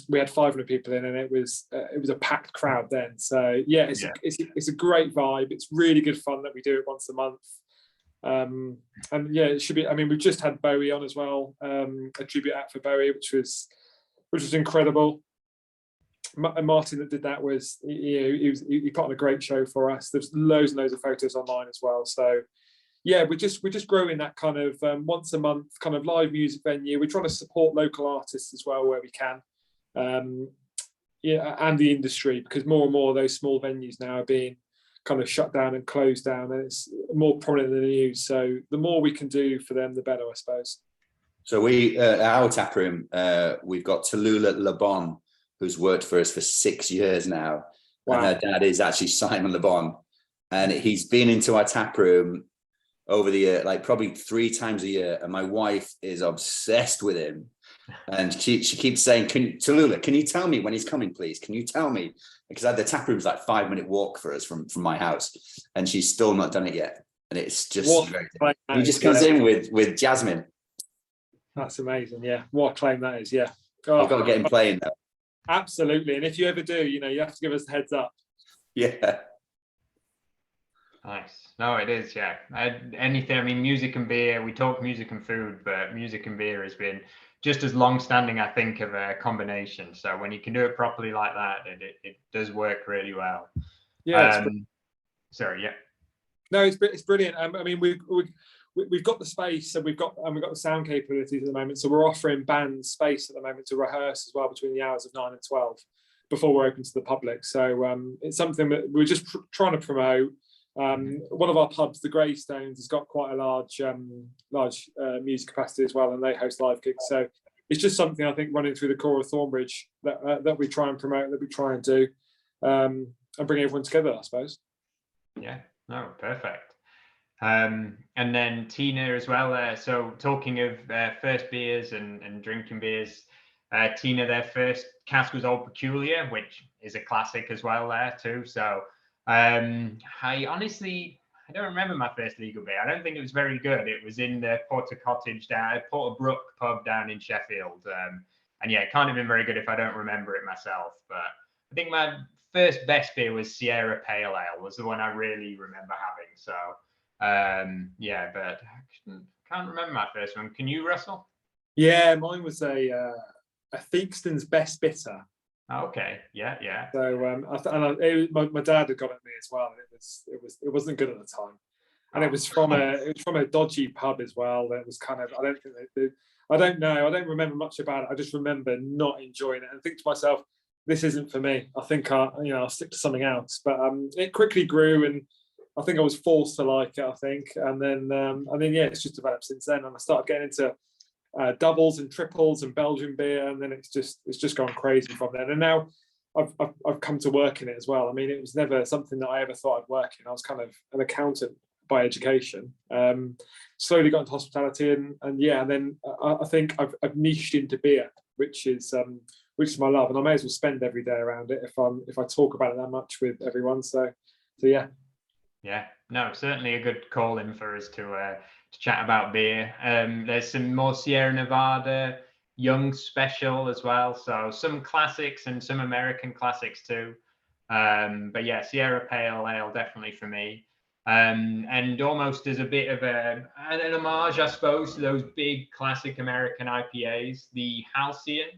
we had 500 people in, and it was a packed crowd then. So yeah, it's a great vibe. It's really good fun that we do it once a month. And yeah, it should be. I mean, we've just had Bowie on as well, a tribute act for Bowie, which was incredible. Martin that did that was he put on a great show for us. There's loads and loads of photos online as well. So yeah, we're just growing that kind of once a month kind of live music venue. We're trying to support local artists as well where we can, and the industry, because more and more of those small venues now are being kind of shut down and closed down, and it's more prominent in the news. So the more we can do for them, the better, I suppose. So we, our tap room, we've got Tallulah Le Bon, who's worked for us for 6 years now. Wow. And her dad is actually Simon Le Bon, and he's been into our tap room over the year, like probably 3 times a year. And my wife is obsessed with him. And she keeps saying, Tallulah, can you tell me when he's coming, please? Can you tell me? Because the tap room's like 5-minute walk for us from my house, and she's still not done it yet. And it's just he just comes in with Jasmine. That's amazing. Yeah, what a claim that is. Yeah, I've got to get him playing though. Absolutely, and if you ever do, you have to give us a heads up. Yeah. Nice. No, it is. Yeah. Anything. I mean, music and beer. We talk music and food, but music and beer has been just as long-standing, I think, of a combination. So when you can do it properly like that, it does work really well. Yeah. Sorry. Yeah. No, it's brilliant. I mean, we've got the space, and we've got the sound capabilities at the moment. So we're offering bands space at the moment to rehearse as well between the hours of 9 and 12 before we're open to the public. So it's something that we're just trying to promote. One of our pubs, the Greystones, has got quite a large music capacity as well, and they host live gigs. So it's just something I think running through the core of Thornbridge that we try and promote, that we try and do, and bring everyone together, I suppose. Yeah, no, perfect. And then Tina as well. So talking of first beers and drinking beers, Tina, their first cask was Old Peculiar, which is a classic as well there too. So I honestly don't remember my first legal beer. I don't think it was very good. It was in the Porter Brook pub down in Sheffield. And yeah, it can't have been very good if I don't remember it myself. But I think my first best beer was Sierra Pale Ale, was the one I really remember having. So Yeah, but I can't remember my first one. Can you, Russell? Yeah, mine was a Theakston's Best Bitter. Okay, yeah. So my dad had got it at me as well. It wasn't good at the time, and it was from a dodgy pub as well. It was kind of, I don't think I don't know. I don't remember much about it. I just remember not enjoying it and think to myself, this isn't for me. I think I'll stick to something else. But it quickly grew, and I think I was forced to like it. I think, and then yeah, it's just developed since then. And I started getting into doubles and triples and Belgian beer, and then it's just gone crazy from there. And now I've come to work in it as well. I mean, it was never something that I ever thought I'd work in. I was kind of an accountant by education. Slowly got into hospitality, and then I think I've niched into beer, which is my love, and I may as well spend every day around it if I talk about it that much with everyone. So yeah. Yeah, no, certainly a good call in for us to chat about beer. There's some more Sierra Nevada Young Special as well, so some classics and some American classics too. But yeah, Sierra Pale Ale definitely for me. And almost as a bit of an homage, I suppose, to those big classic American IPAs, the Halcyon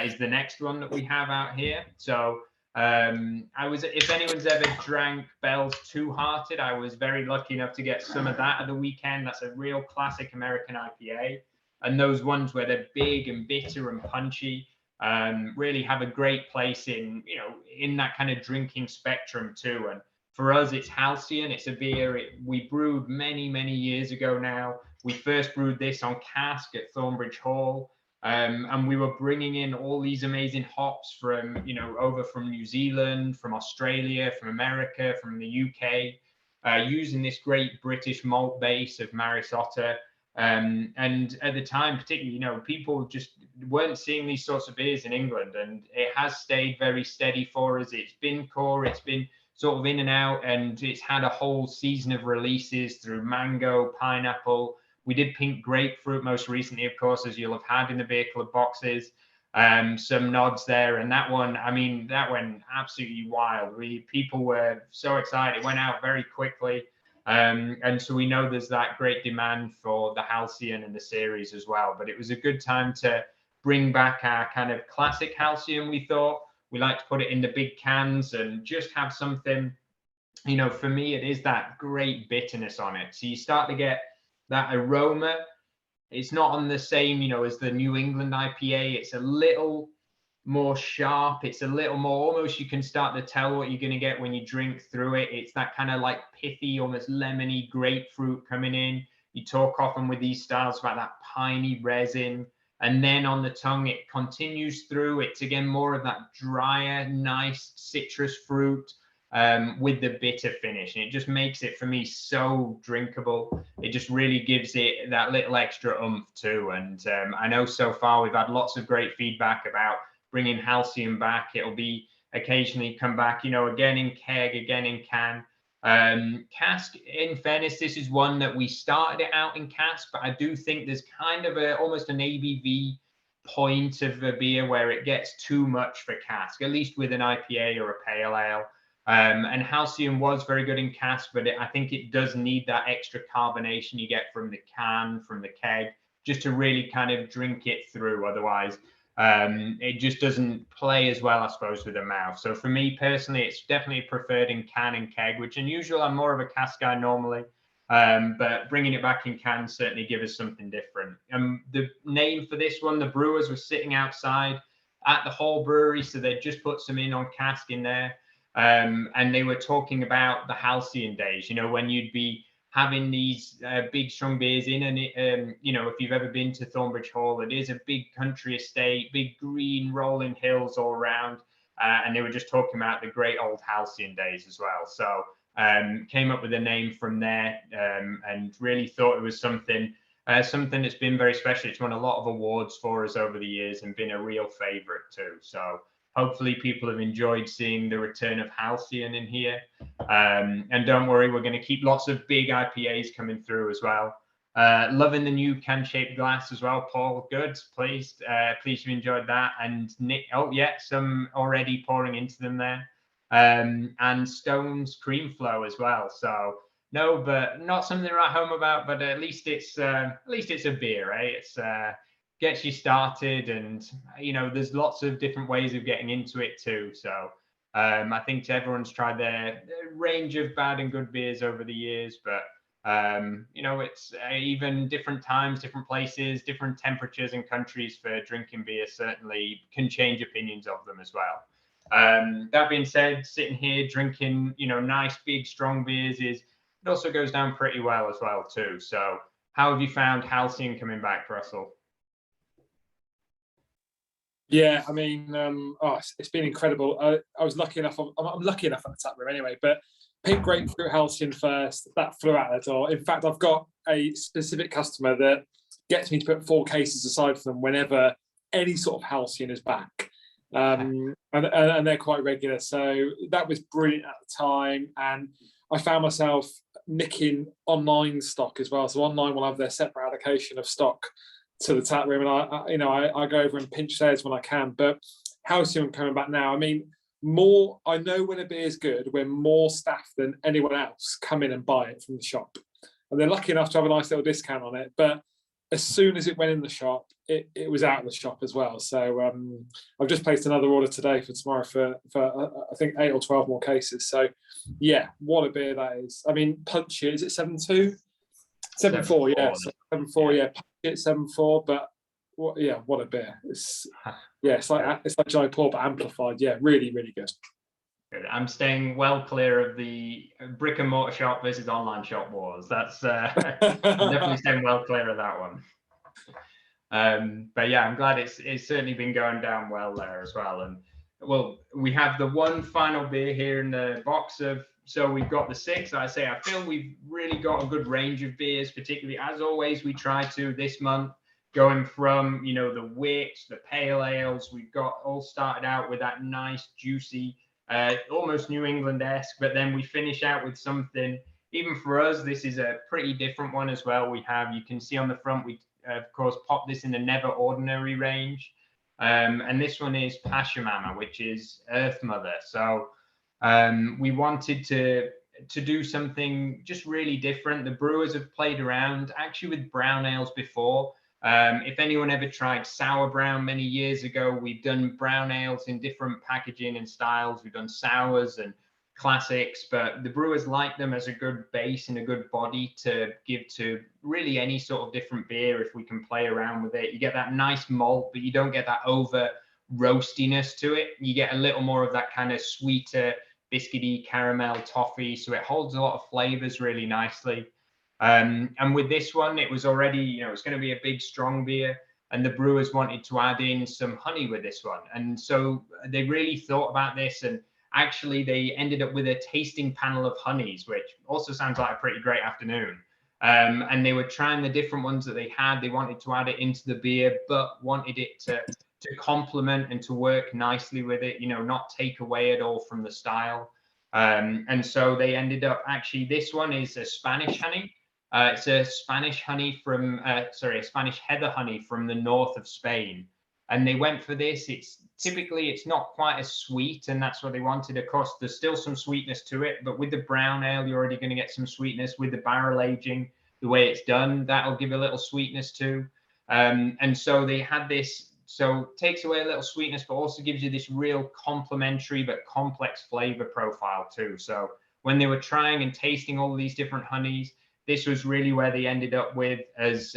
is the next one that we have out here. So if anyone's ever drank Bell's Two Hearted, I was very lucky enough to get some of that at the weekend. That's a real classic American IPA. And those ones where they're big and bitter and punchy really have a great place in that kind of drinking spectrum too. And for us, it's Halcyon. It's a beer we brewed many, many years ago now. We first brewed this on cask at Thornbridge Hall. And we were bringing in all these amazing hops from, over from New Zealand, from Australia, from America, from the UK, using this great British malt base of Maris Otter. And at the time, particularly, people just weren't seeing these sorts of beers in England, and it has stayed very steady for us. It's been core, it's been sort of in and out, and it's had a whole season of releases through mango, pineapple. We did pink grapefruit most recently, of course, as you'll have had in the beer club boxes. Some nods there, and that one, that went absolutely wild. People were so excited. It went out very quickly. And so we know there's that great demand for the Halcyon and the series as well. But it was a good time to bring back our kind of classic Halcyon, we thought. We like to put it in the big cans and just have something, for me, it is that great bitterness on it. So you start to get that aroma. It's not on the same, as the New England IPA. It's a little more sharp. It's a little more, almost you can start to tell what you're going to get when you drink through it. It's that kind of like pithy, almost lemony grapefruit coming in. You talk often with these styles about that piney resin. And then on the tongue, it continues through. It's again more of that drier, nice citrus fruit with the bitter finish. And it just makes it, for me, so drinkable. It just really gives it that little extra oomph too. And I know so far we've had lots of great feedback about bringing Halcyon back. It'll be occasionally come back, again in keg, again in can. Cask, in fairness, this is one that we started it out in cask, but I do think there's kind of almost an ABV point of a beer where it gets too much for cask, at least with an IPA or a pale ale. And Halcyon was very good in cask, but I think it does need that extra carbonation you get from the can, from the keg, just to really kind of drink it through. Otherwise, it just doesn't play as well, I suppose, with the mouth. So for me personally, it's definitely preferred in can and keg, which unusual. I'm more of a cask guy normally, but bringing it back in can certainly gives us something different. The name for this one, the brewers were sitting outside at the Hall Brewery, so they just put some in on cask in there. And they were talking about the Halcyon days, when you'd be having these big, strong beers in. And, if you've ever been to Thornbridge Hall, it is a big country estate, big green rolling hills all around. And they were just talking about the great old Halcyon days as well. So came up with a name from there and really thought it was something that's been very special. It's won a lot of awards for us over the years and been a real favorite too. So hopefully people have enjoyed seeing the return of Halcyon in here. And don't worry, we're going to keep lots of big IPAs coming through as well. Loving the new can-shaped glass as well, Paul. Good, pleased you enjoyed that. And Nick, some already pouring into them there. And Stone's Cream Flow as well. So no, but not something to write home about. But at least it's a beer, right? It's gets you started, and there's lots of different ways of getting into it too. So I think everyone's tried their range of bad and good beers over the years, but it's even different times, different places, different temperatures and countries for drinking beer certainly can change opinions of them as well. That being said, sitting here drinking, nice, big, strong beers it also goes down pretty well as well too. So how have you found Halcyon coming back, Russell? Yeah, I mean, it's been incredible. I was lucky enough. I'm lucky enough at the tap room anyway. But pink grapefruit Halcyon first, that flew out the door. In fact, I've got a specific customer that gets me to put 4 cases aside for them whenever any sort of Halcyon is back, and they're quite regular. So that was brilliant at the time, and I found myself nicking online stock as well. So online will have their separate allocation of stock to the tap room, and I go over and pinch theirs when I can. But Halcyon coming back now. I mean, I know when a beer is good when more staff than anyone else come in and buy it from the shop, and they're lucky enough to have a nice little discount on it. But as soon as it went in the shop, it was out of the shop as well. So I've just placed another order today for tomorrow for I think 8 or 12 more cases. So yeah, what a beer that is. I mean, punch it. Is it 7.2? 7.4, yeah. 7.4, yeah. Punch it 7.4, but what a beer. It's like Jaipur but amplified. Yeah, really, really good. Good. I'm staying well clear of the brick and mortar shop versus online shop wars. That's I'm definitely staying well clear of that one. But yeah, I'm glad it's certainly been going down well there as well. And well, we have the one final beer here in the box so we've got the 6. I feel we've really got a good range of beers, particularly as always we try to this month, going from the wits, the pale ales. We've got all started out with that nice juicy almost New England-esque, but then we finish out with something, even for us, this is a pretty different one as well. You can see on the front, we of course pop this in the Never Ordinary range. And this one is Pachamama, which is Earth Mother. So we wanted to do something just really different. The brewers have played around actually with brown ales before. If anyone ever tried sour brown many years ago, we've done brown ales in different packaging and styles. We've done sours and classics, but the brewers like them as a good base and a good body to give to really any sort of different beer if we can play around with it. You get that nice malt, but you don't get that over roastiness to it. You get a little more of that kind of sweeter, biscuity, caramel, toffee, so it holds a lot of flavors really nicely. And with this one, it was already, it's going to be a big, strong beer, and the brewers wanted to add in some honey with this one. And so they really thought about this, and actually they ended up with a tasting panel of honeys, which also sounds like a pretty great afternoon. And they were trying the different ones that they had. They wanted to add it into the beer, but wanted it to complement and to work nicely with it, not take away at all from the style. And so they ended up, actually, this one is a Spanish honey. It's a Spanish honey from, a Spanish heather honey from the north of Spain. And they went for this. It's not quite as sweet, and that's what they wanted. Of course, there's still some sweetness to it, but with the brown ale, you're already going to get some sweetness. With the barrel aging, the way it's done, that'll give a little sweetness too. And so they had this, so takes away a little sweetness, but also gives you this real complementary but complex flavor profile too. So when they were trying and tasting all of these different honeys, this was really where they ended up with as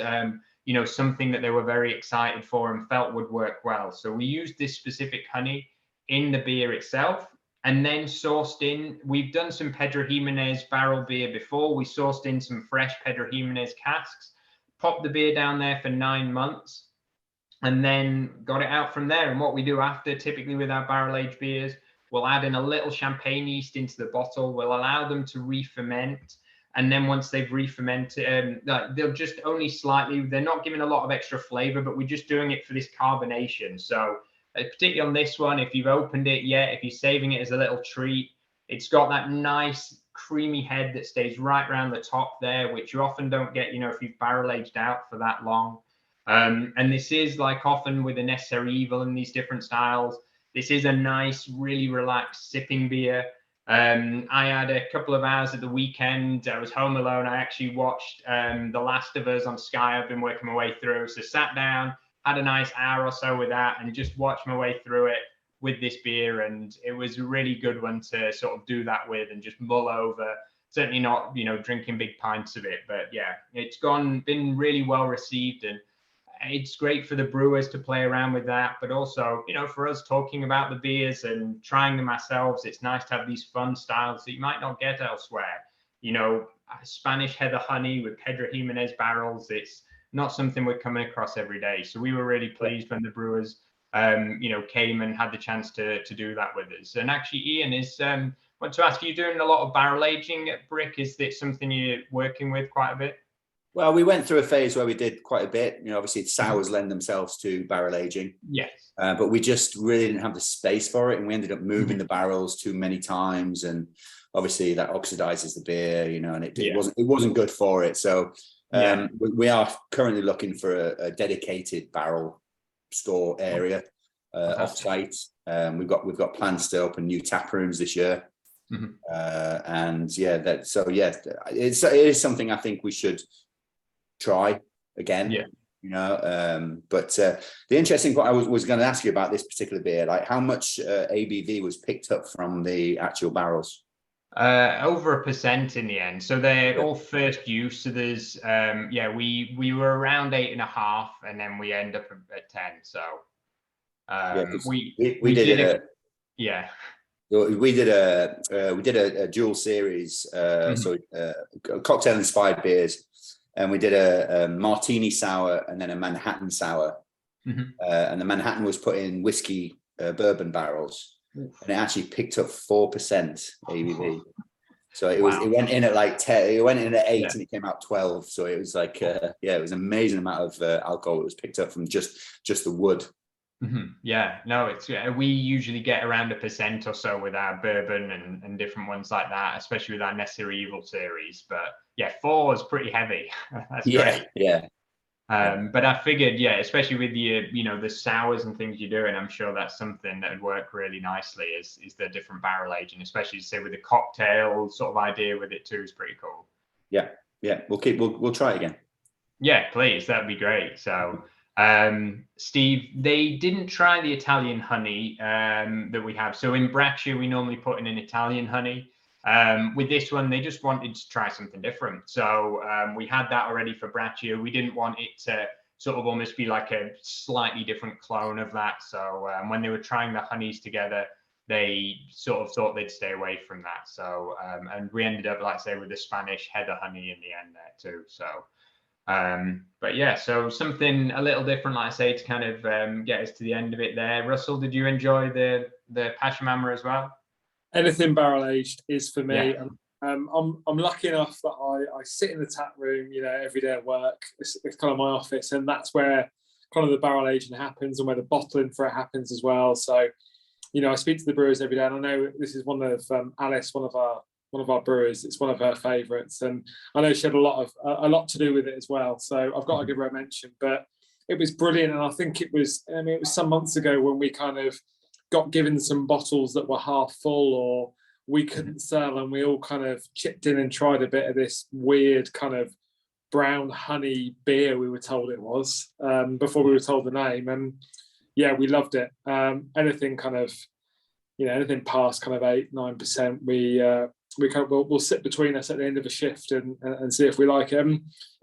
something that they were very excited for and felt would work well. So we used this specific honey in the beer itself, and then sourced in, we've done some Pedro Jimenez barrel beer before. We sourced in some fresh Pedro Jimenez casks, popped the beer down there for 9 months, and then got it out from there. And what we do after, typically with our barrel aged beers, we'll add in a little champagne yeast into the bottle. We'll allow them to re-ferment. And then once they've re-fermented, they'll just only slightly, they're not giving a lot of extra flavor, but we're just doing it for this carbonation. So particularly on this one, if you've opened it yet, if you're saving it as a little treat, it's got that nice creamy head that stays right around the top there, which you often don't get, if you've barrel aged out for that long. And this is, like often with the Necessary Evil in these different styles, this is a nice, really relaxed sipping beer. I had a couple of hours at the weekend. I was home alone. I actually watched The Last of Us on Sky. I've been working my way through. So sat down, had a nice hour or so with that, and just watched my way through it with this beer. And it was a really good one to sort of do that with and just mull over. Certainly not, drinking big pints of it, but yeah, it's been really well received, and it's great for the brewers to play around with that, but also, for us talking about the beers and trying them ourselves, it's nice to have these fun styles that you might not get elsewhere. Spanish heather honey with Pedro Jimenez barrels, it's not something we're coming across every day. So we were really pleased when the brewers, came and had the chance to do that with us. And actually, Ian, want to ask, you doing a lot of barrel aging at Brick? Is it something you're working with quite a bit? Well, we went through a phase where we did quite a bit. Obviously, sours lend themselves to barrel aging. Yes. But we just really didn't have the space for it, and we ended up moving the barrels too many times, and obviously that oxidizes the beer, and it wasn't good for it. So we are currently looking for a dedicated barrel store area off site. We've got plans to open new tap rooms this year. And it is something I think we should try again. But the interesting part I was going to ask you about this particular beer, like how much ABV was picked up from the actual barrels? Over 1% in the end. So they're all first use. So there's we were around 8.5, and then we end up at 10. So we did it. Yeah. We did a dual series, so cocktail inspired beers, and we did a martini sour and then a Manhattan sour. And the Manhattan was put in whiskey bourbon barrels, and it actually picked up 4% ABV. So it went in at like 10. It went in at 8, and it came out 12. So it was like it was an amazing amount of alcohol that was picked up from just the wood. Yeah, no, it's we usually get around 1% or so with our bourbon and different ones like that, especially with our Necessary Evil series. But 4 is pretty heavy. That's great. But I figured, especially with the sours and things you're doing, I'm sure that's something that would work really nicely. Is the different barrel aging, especially say with the cocktail sort of idea with it too, is pretty cool. Yeah, we'll try it again. Yeah, please, that'd be great. So. Steve, they didn't try the Italian honey that we have. So in Braccia, we normally put in an Italian honey. With this one, they just wanted to try something different. So we had that already for Braccia. We didn't want it to sort of almost be like a slightly different clone of that. So when they were trying the honeys together, they sort of thought they'd stay away from that. So and we ended up, like I say, with the Spanish heather honey in the end there too. So so something a little different, like I say, to kind of get us to the end of it there. Russell, did you enjoy the Pachamama as well? Anything barrel aged is for me. I'm lucky enough that I sit in the tap room, every day at work. It's kind of my office, and that's where kind of the barrel aging happens, and where the bottling for it happens as well. So, I speak to the brewers every day, and I know this is one of Alice, one of our brewers. It's one of her favourites, and I know she had a lot to do with it as well. So I've got to give her a mention. But it was brilliant, and I think it was some months ago when we kind of got given some bottles that were half full or we couldn't sell, and we all kind of chipped in and tried a bit of this weird kind of brown honey beer. We were told it was before we were told the name, and we loved it. Anything kind of anything past kind of 8-9%, we'll sit between us at the end of a shift and see if we like it.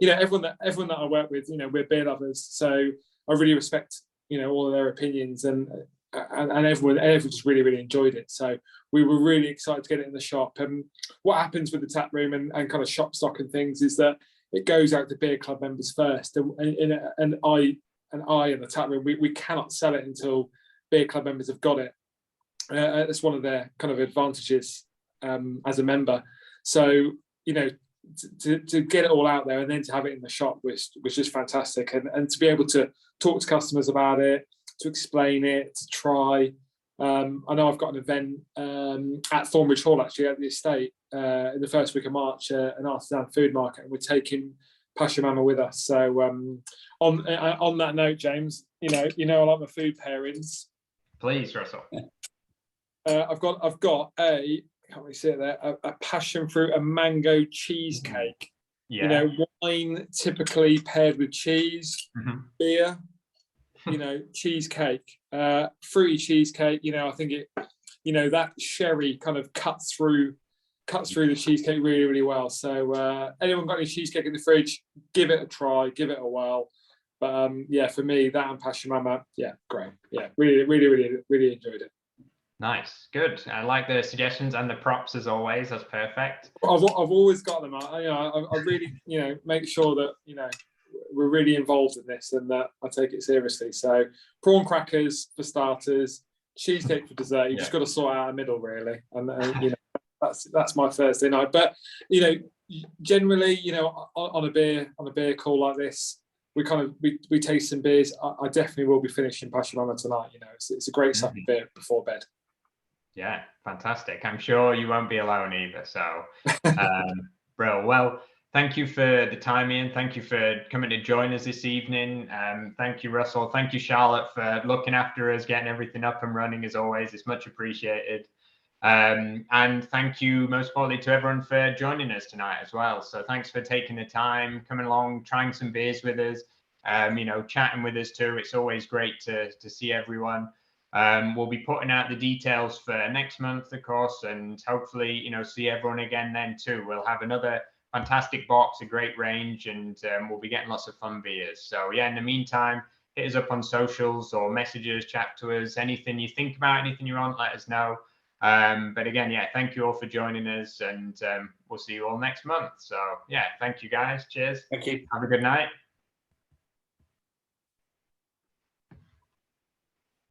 Everyone that I work with, we're beer lovers, so I really respect all of their opinions, and everyone just really, really enjoyed it. So we were really excited to get it in the shop. And what happens with the tap room and kind of shop stock and things is that it goes out to beer club members first, and I in the tap room, we cannot sell it until beer club members have got it. It's one of their kind of advantages as a member. So to get it all out there and then to have it in the shop was just fantastic, and to be able to talk to customers about it, to explain it, to try. I know I've got an event at Thornbridge Hall, actually, at the estate in the first week of March, an artisan food market, and we're taking Pachamama with us. So on that note, James, I like my food pairings. Please, Russell. I've got a can't really see it there, a passion fruit and mango cheesecake. Yeah. You know, wine typically paired with cheese, beer, you know, cheesecake, fruity cheesecake. You know, I think it, you know, that sherry kind of cuts through the cheesecake really, really well. So anyone got any cheesecake in the fridge, give it a try, give it a whirl. But yeah, for me, that and Passion Mama, yeah, great. Yeah, really, really, really, really enjoyed it. Nice, good. I like the suggestions and the props as always. That's perfect. I've always got them. I really, you know, make sure that, you know, we're really involved in this and that I take it seriously. So prawn crackers for starters, cheesecake for dessert. You just got to sort out a middle really, and you know, that's my Thursday night. But you know, generally, you know, on a beer call like this, we taste some beers. I definitely will be finishing Passion Mama tonight. You know, it's a great sup of beer before bed. Yeah, fantastic. I'm sure you won't be alone either. So, bro, well, thank you for the time, Ian. Thank you for coming to join us this evening. Thank you, Russell. Thank you, Charlotte, for looking after us, getting everything up and running as always. It's much appreciated. And thank you most importantly to everyone for joining us tonight as well. So thanks for taking the time, coming along, trying some beers with us, you know, chatting with us too. It's always great to see everyone. We'll be putting out the details for next month, of course, and hopefully, you know, see everyone again then too. We'll have another fantastic box, a great range, and we'll be getting lots of fun beers. So yeah, in the meantime, hit us up on socials or messages, chat to us, anything you think about, anything you want, let us know. But again, yeah, thank you all for joining us, and we'll see you all next month. So yeah, thank you guys. Cheers. Thank you. Have a good night.